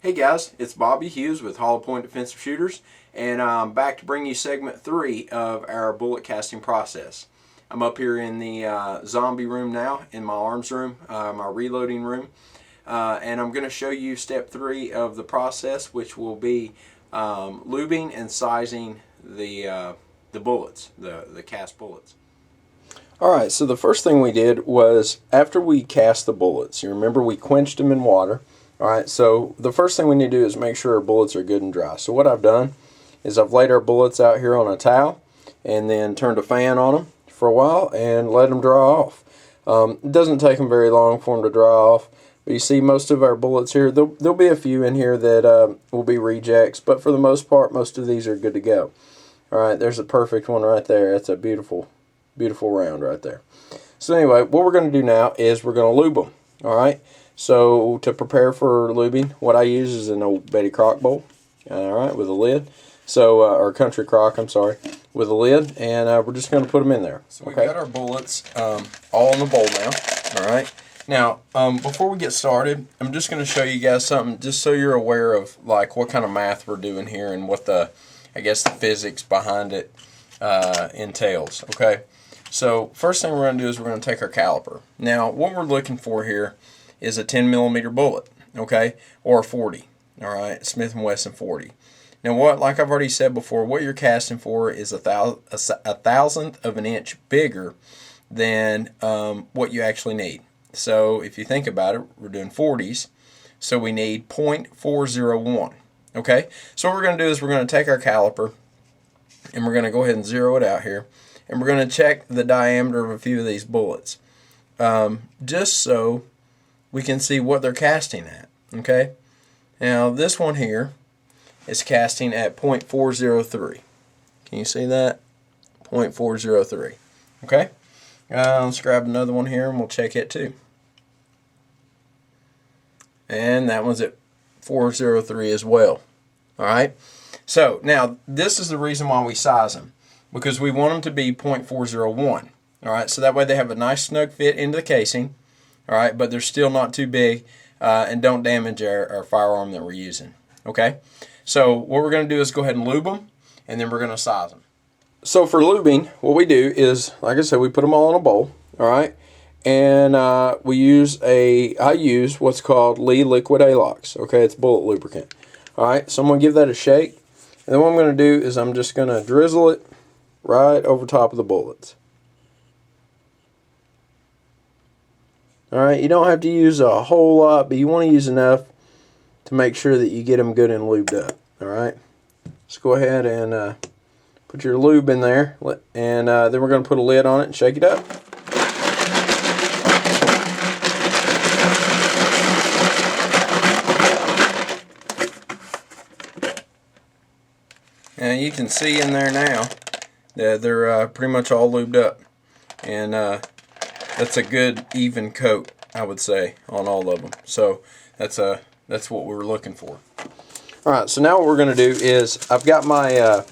Hey guys, it's Bobby Hughes with Hollow Point Defensive Shooters, and I'm back to bring you segment 3 of our bullet casting process. I'm up here in the zombie room now, in my arms room, my reloading room, and I'm going to show you step 3 of the process, which will be lubing and sizing the bullets, the cast bullets. Alright, so the first thing we did was, after we cast the bullets, you remember we quenched them in water. Alright, so the first thing we need to do is make sure our bullets are good and dry. So what I've done is I've laid our bullets out here on a towel and then turned a fan on them for a while and let them dry off. It doesn't take them very long for them to dry off, but you see most of our bullets here, there'll be a few in here that will be rejects, but for the most part, most of these are good to go. Alright, there's a perfect one right there. That's a beautiful, beautiful round right there. So anyway, what we're going to do now is we're going to lube them. Alright. So to prepare for lubing, what I use is an old Betty Crock bowl, alright, with a lid. So, or country crock, I'm sorry, with a lid, and we're just going to put them in there. So we've got our bullets all in the bowl now, alright. Now, before we get started, I'm just going to show you guys something, just so you're aware of like what kind of math we're doing here and what the, I guess, the physics behind it entails, okay. So, first thing we're going to do is we're going to take our caliper. Now, what we're looking for here is a 10mm bullet, okay, or a 40, all right, Smith & Wesson 40. Now, like I've already said before, what you're casting for is a thousandth of an inch bigger than what you actually need. So, if you think about it, we're doing 40s, so we need 0.401, okay. So what we're going to do is we're going to take our caliper, and we're going to go ahead and zero it out here, and we're going to check the diameter of a few of these bullets, just so we can see what they're casting at, okay? Now, this one here is casting at 0.403. Can you see that? 0.403, okay? Let's grab another one here and we'll check it too. And that one's at 403 as well, all right? So, now, this is the reason why we size them, because we want them to be 0.401, all right? So that way they have a nice snug fit into the casing, all right, but they're still not too big and don't damage our firearm that we're using, okay? So what we're going to do is go ahead and lube them, and then we're going to size them. So for lubing, what we do is, like I said, we put them all in a bowl, all right, and I use what's called Lee Liquid A-Lox, okay? It's bullet lubricant, all right? So I'm going to give that a shake, and then what I'm going to do is I'm just going to drizzle it right over top of the bullets. Alright, you don't have to use a whole lot, but you want to use enough to make sure that you get them good and lubed up. Alright, let's go ahead and put your lube in there, and then we're going to put a lid on it and shake it up. And you can see in there now that they're pretty much all lubed up, and that's a good even coat, I would say, on all of them. So that's what we were looking for. All right, so now what we're going to do is I've got my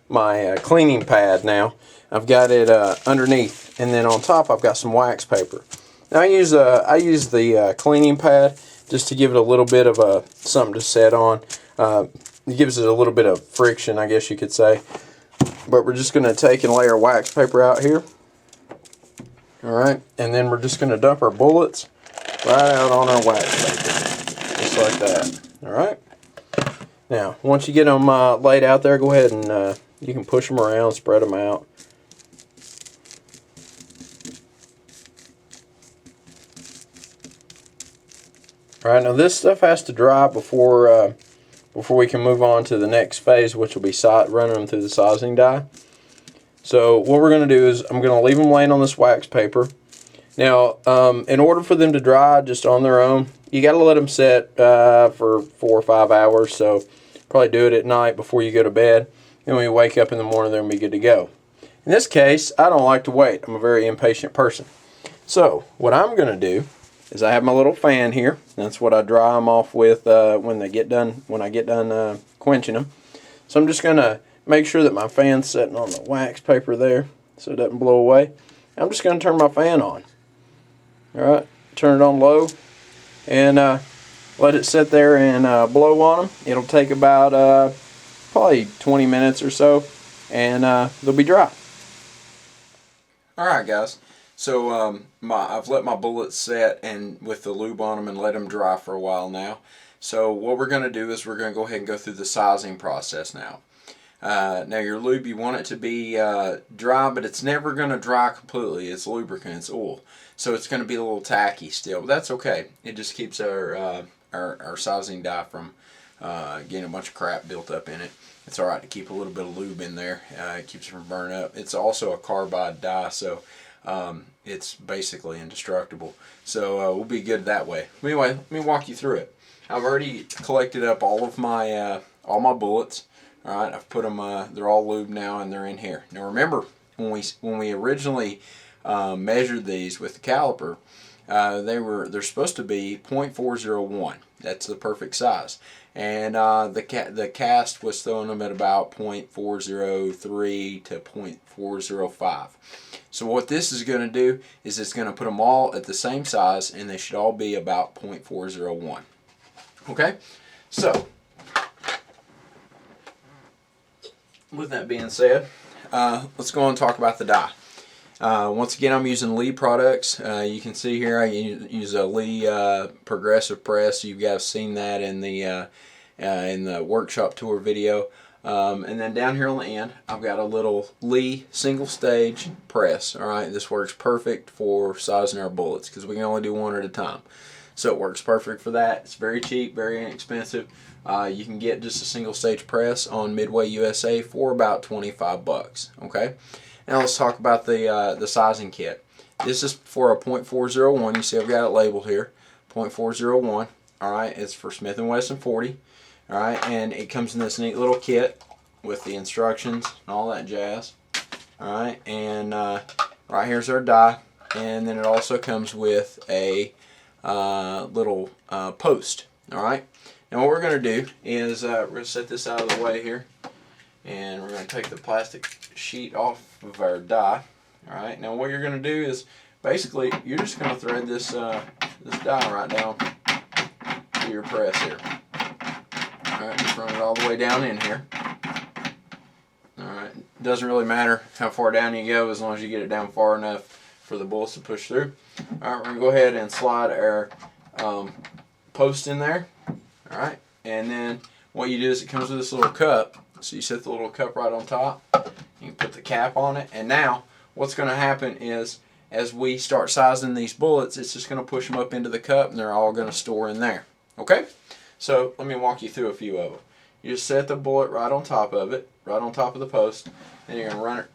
my cleaning pad now. I've got it underneath, and then on top I've got some wax paper. Now I use the cleaning pad just to give it a little bit of something to set on. It gives it a little bit of friction, I guess you could say. But we're just going to take and lay our wax paper out here. Alright, and then we're just going to dump our bullets right out on our wax paper, just like that. Alright, now once you get them laid out there, go ahead and you can push them around, spread them out. Alright, now this stuff has to dry before we can move on to the next phase, which will be running them through the sizing die. So what we're going to do is I'm going to leave them laying on this wax paper. Now, in order for them to dry just on their own, you got to let them set for 4 or 5 hours. So probably do it at night before you go to bed. Then when you wake up in the morning, they'll be good to go. In this case, I don't like to wait. I'm a very impatient person. So what I'm going to do is I have my little fan here. That's what I dry them off with when I get done quenching them. So I'm just going to make sure that my fan's sitting on the wax paper there so it doesn't blow away. I'm just going to turn my fan on. Alright, turn it on low, and let it sit there and blow on them. It'll take about probably 20 minutes or so, and they'll be dry. Alright guys, so I've let my bullets set and with the lube on them and let them dry for a while now. So what we're going to do is we're going to go ahead and go through the sizing process now. Now your lube, you want it to be dry, but it's never going to dry completely. It's lubricant, it's oil. So it's going to be a little tacky still, but that's okay. It just keeps our sizing dye from getting a bunch of crap built up in it. It's alright to keep a little bit of lube in there. It keeps it from burning up. It's also a carbide dye, so it's basically indestructible. So we'll be good that way. Anyway, let me walk you through it. I've already collected up all my bullets. All right, I've put them. They're all lubed now, and they're in here. Now remember, when we originally measured these with the caliper, they're supposed to be 0.401. That's the perfect size, and the cast was throwing them at about 0.403 to 0.405. So what this is going to do is it's going to put them all at the same size, and they should all be about 0.401. Okay, so with that being said, let's go on and talk about the dye. Once again, I'm using Lee products. You can see here I use a Lee progressive press. You guys seen that in the workshop tour video. And then down here on the end, I've got a little Lee single stage press. All right, this works perfect for sizing our bullets because we can only do one at a time. So it works perfect for that. It's very cheap, very inexpensive. You can get just a single stage press on Midway USA for about 25 bucks. Okay. Now let's talk about the sizing kit. This is for a .401. You see I've got it labeled here, .401. All right, it's for Smith & Wesson 40. All right, and it comes in this neat little kit with the instructions and all that jazz. All right, and right here's our die, and then it also comes with a little post. All right. Now what we're going to do is we're going to set this out of the way here, and we're going to take the plastic sheet off of our die. All right. Now what you're going to do is basically you're just going to thread this this die right down to your press here. All right. Just run it all the way down in here. All right. It doesn't really matter how far down you go as long as you get it down far enough for the bullets to push through. All right. We're going to go ahead and slide our post in there. All right, and then what you do is it comes with this little cup. So you set the little cup right on top. You can put the cap on it, and now what's going to happen is as we start sizing these bullets, it's just going to push them up into the cup, and they're all going to store in there. Okay, so let me walk you through a few of them. You just set the bullet right on top of it, right on top of the post, and you're going to run it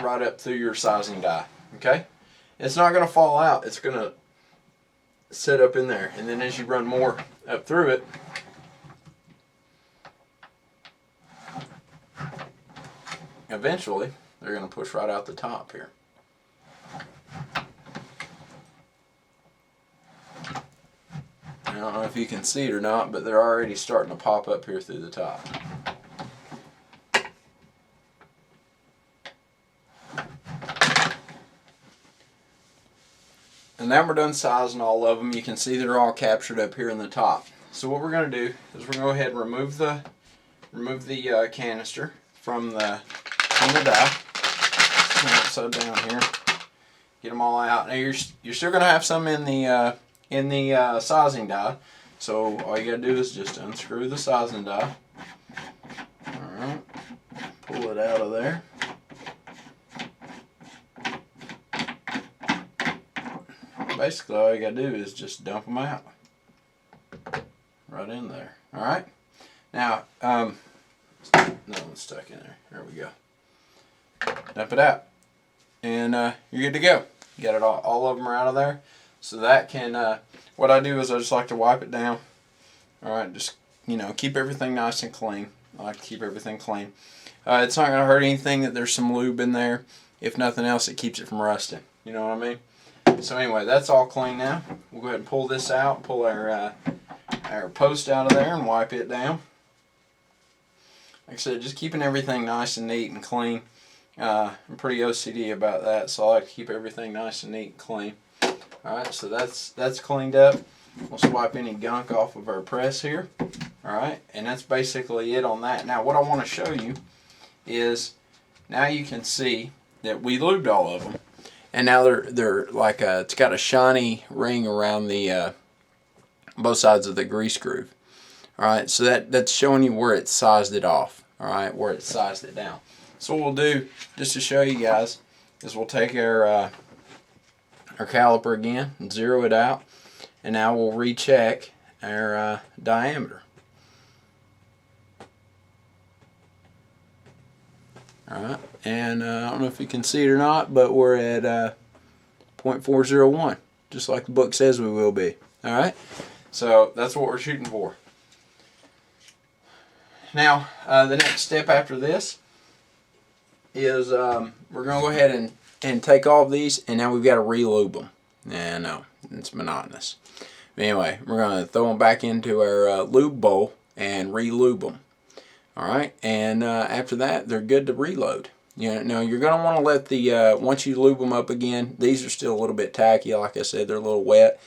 right up through your sizing die. Okay, it's not going to fall out. It's going to set up in there, and then as you run more up through it, eventually they're going to push right out the top here. I don't know if you can see it or not, but they're already starting to pop up here through the top. And now we're done sizing all of them. You can see they're all captured up here in the top. So what we're going to do is we're going to go ahead and remove the canister from the die. Turn it upside down here. Get them all out. Now you're still going to have some in the sizing die. So all you got to do is just unscrew the sizing die. All right. Pull it out of there. Basically all you gotta do is just dump them out right in there. All right, now no one's stuck in there. There we go. Dump it out, and you're good to go. You got it all of them are out of there. So that can what I do is I just like to wipe it down. All right, just keep everything nice and clean. I like to keep everything clean. It's not gonna hurt anything that there's some lube in there. If nothing else, it keeps it from rusting. You know what I mean? So anyway, that's all clean now. We'll go ahead and pull this out, pull our post out of there and wipe it down. Like I said, just keeping everything nice and neat and clean. I'm pretty OCD about that, so I like to keep everything nice and neat and clean. Alright, so that's cleaned up. We'll swipe any gunk off of our press here. Alright, and that's basically it on that. Now what I want to show you is, now you can see that we lubed all of them. And now they're like it's got a shiny ring around the both sides of the grease groove. Alright, so that's showing you where it sized it off. Alright, where it sized it down. So what we'll do, just to show you guys, is we'll take our caliper again and zero it out. And now we'll recheck our diameter. Alright, and I don't know if you can see it or not, but we're at 0.401, just like the book says we will be. Alright, so that's what we're shooting for. Now, the next step after this is we're going to go ahead and take all of these, and now we've got to re-lube them. I know, it's monotonous. But anyway, we're going to throw them back into our lube bowl and re-lube them. Alright, and after that, they're good to reload. Now you're going to want to let the, once you lube them up again, these are still a little bit tacky. Like I said, they're a little wet.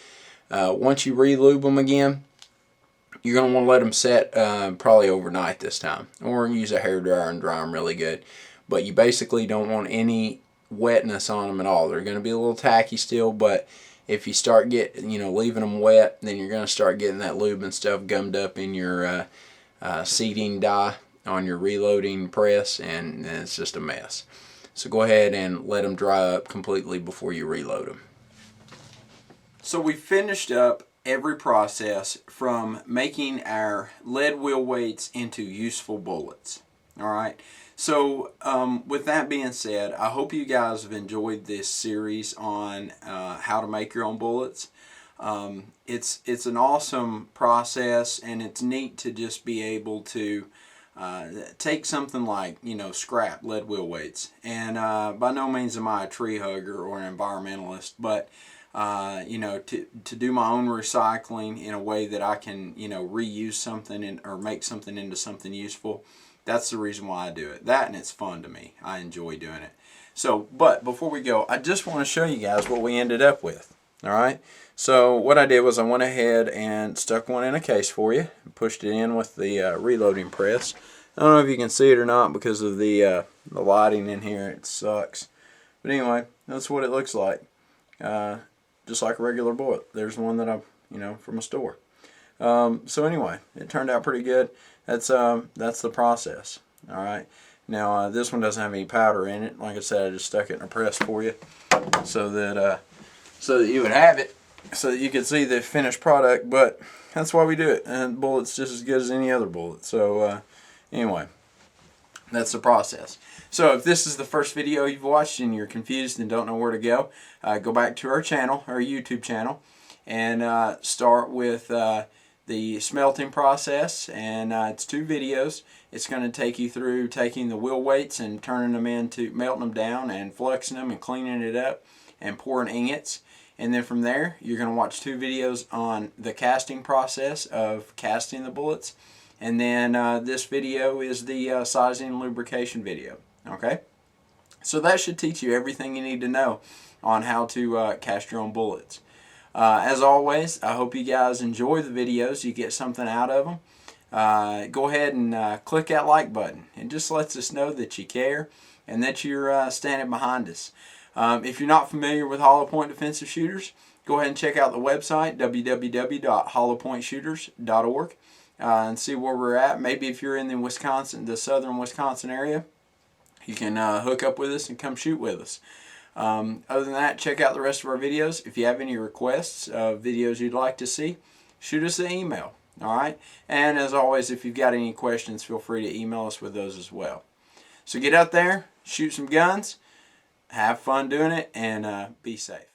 Once you re-lube them again, you're going to want to let them set probably overnight this time. Or use a hairdryer and dry them really good. But you basically don't want any wetness on them at all. They're going to be a little tacky still, but if you start leaving them wet, then you're going to start getting that lube and stuff gummed up in your seating die on your reloading press, and it's just a mess. So go ahead and let them dry up completely before you reload them. So we finished up every process from making our lead wheel weights into useful bullets. Alright, so with that being said, I hope you guys have enjoyed this series on how to make your own bullets. It's an awesome process, and it's neat to just be able to take something like, scrap lead wheel weights. And by no means am I a tree hugger or an environmentalist, but to do my own recycling in a way that I can, reuse something or make something into something useful. That's the reason why I do it. That, and it's fun to me. I enjoy doing it. So, but before we go, I just want to show you guys what we ended up with. Alright, so what I did was I went ahead and stuck one in a case for you and pushed it in with the reloading press. I don't know if you can see it or not because of the lighting in here. It sucks. But anyway, that's what it looks like. Just like a regular bullet. There's one that I, from a store. So anyway, it turned out pretty good. That's the process. Alright, now this one doesn't have any powder in it. Like I said, I just stuck it in a press for you so that you would have it, so that you could see the finished product. But that's why we do it, and the bullet's just as good as any other bullet. So anyway, that's the process. So if this is the first video you've watched and you're confused and don't know where to go, go back to our channel, our YouTube channel, and start with the smelting process. And it's 2 videos. It's going to take you through taking the wheel weights and turning them into, melting them down and fluxing them and cleaning it up and pouring ingots. And then from there, you're going to watch 2 videos on the casting process of casting the bullets. And then this video is the sizing and lubrication video. Okay? So that should teach you everything you need to know on how to cast your own bullets. As always, I hope you guys enjoy the videos. You get something out of them. Go ahead and click that like button. It just lets us know that you care and that you're standing behind us. If you're not familiar with hollow point defensive shooters, go ahead and check out the website, www.hollowpointshooters.org, and see where we're at. Maybe if you're in the southern Wisconsin area, you can hook up with us and come shoot with us. Other than that, check out the rest of our videos. If you have any requests of videos you'd like to see, shoot us an email. Alright? And as always, if you've got any questions, feel free to email us with those as well. So get out there, shoot some guns, have fun doing it, and be safe.